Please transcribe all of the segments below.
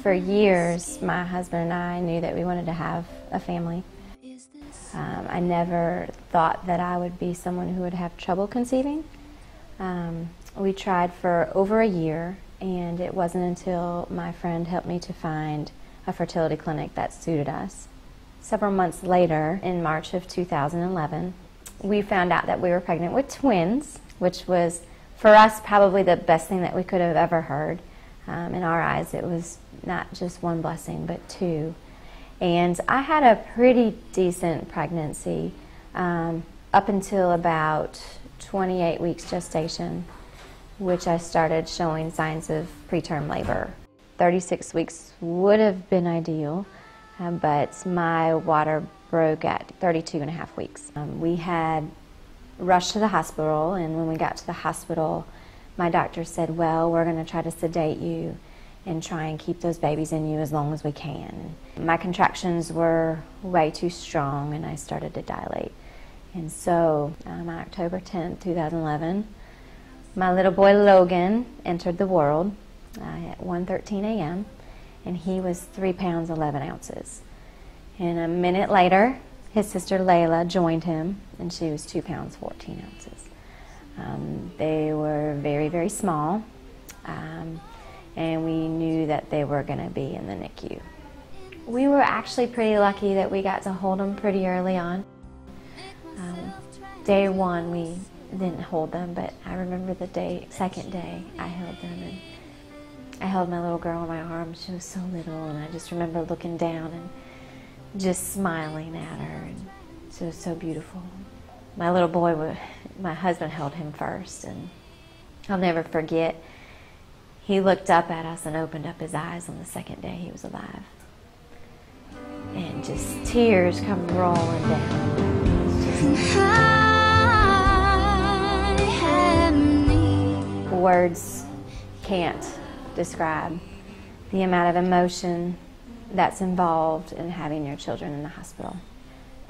For years, my husband and I knew that we wanted to have a family. I never thought that I would be someone who would have trouble conceiving. We tried for over a year, and it wasn't until my friend helped me to find a fertility clinic that suited us. Several months later, in March of 2011, we found out that we were pregnant with twins, which was, for us, probably the best thing that we could have ever heard. In our eyes, it was not just one blessing, but two. And I had a pretty decent pregnancy up until about 28 weeks gestation, which I started showing signs of preterm labor. 36 weeks would have been ideal, but my water broke at 32.5 weeks. We had rushed to the hospital, and when we got to the hospital, my doctor said, well, we're going to try to sedate you and try and keep those babies in you as long as we can. My contractions were way too strong, and I started to dilate. And so on October 10th, 2011, my little boy Logan entered the world at 1:13 a.m., and he was 3 pounds 11 ounces. And a minute later, his sister Layla joined him, and she was 2 pounds 14 ounces. They were very, very small, and we knew that they were going to be in the NICU. We were actually pretty lucky that we got to hold them pretty early on. Day one, we didn't hold them, but I remember the second day, I held them, and I held my little girl in my arms. She was so little, and I just remember looking down and just smiling at her, and she was so beautiful. My little boy, my husband held him first, and I'll never forget, he looked up at us and opened up his eyes on the second day he was alive. And just tears come rolling down. Words can't describe the amount of emotion that's involved in having your children in the hospital.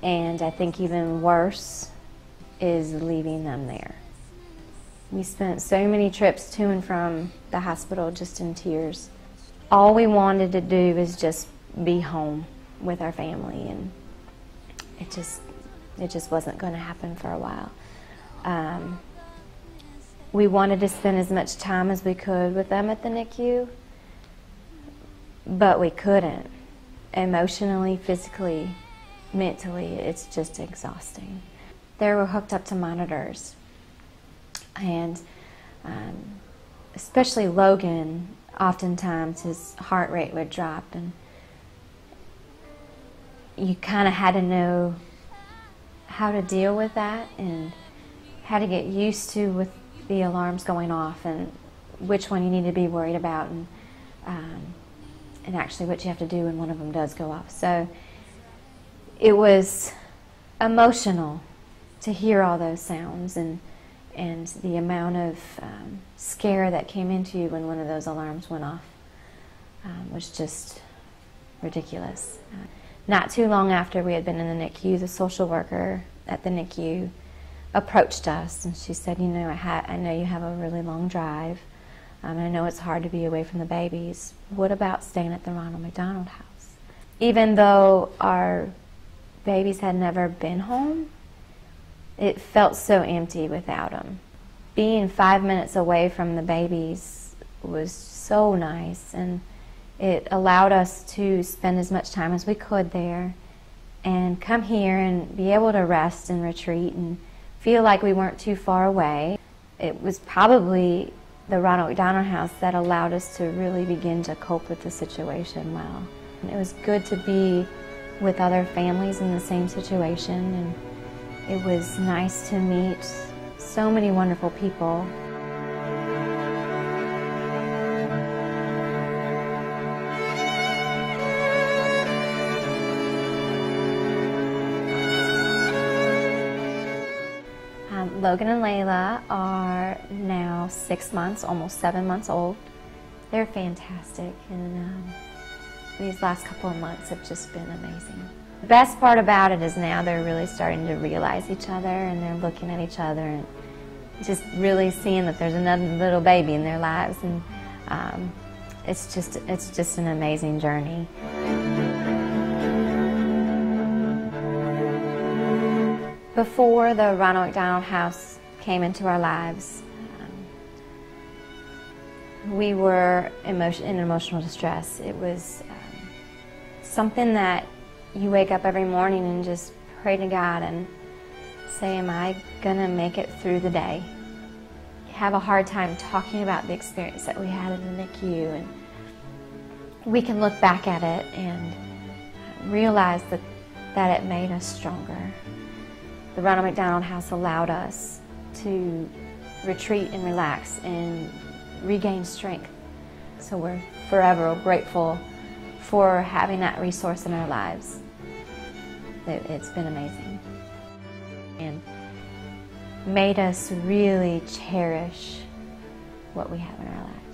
And I think even worse is leaving them there. We spent so many trips to and from the hospital just in tears. All we wanted to do was just be home with our family, and it just wasn't going to happen for a while. We wanted to spend as much time as we could with them at the NICU, but we couldn't. Emotionally, physically, mentally, it's just exhausting. They were hooked up to monitors, and especially Logan, oftentimes his heart rate would drop, and you kind of had to know how to deal with that and how to get used to with the alarms going off and which one you need to be worried about, and actually what you have to do when one of them does go off. So it was emotional to hear all those sounds, and the amount of scare that came into you when one of those alarms went off was just ridiculous. Not too long after we had been in the NICU, the social worker at the NICU approached us, and she said, you know, I know you have a really long drive, and I know it's hard to be away from the babies. What about staying at the Ronald McDonald House? Even though our babies had never been home, it felt so empty without them. Being 5 minutes away from the babies was so nice, and it allowed us to spend as much time as we could there and come here and be able to rest and retreat and feel like we weren't too far away. It was probably the Ronald McDonald House that allowed us to really begin to cope with the situation well. And it was good to be with other families in the same situation, and it was nice to meet so many wonderful people. Logan and Layla are now 6 months, almost 7 months old. They're fantastic, and these last couple of months have just been amazing. The best part about it is now they're really starting to realize each other, and they're looking at each other and just really seeing that there's another little baby in their lives, and it's just an amazing journey. Before the Ronald McDonald House came into our lives, we were in emotional distress. It was something that you wake up every morning and just pray to God and say, am I going to make it through the day? Have a hard time talking about the experience that we had in the NICU, and we can look back at it and realize that it made us stronger. The Ronald McDonald House allowed us to retreat and relax and regain strength. So we're forever grateful for having that resource in our lives. It's been amazing and made us really cherish what we have in our lives.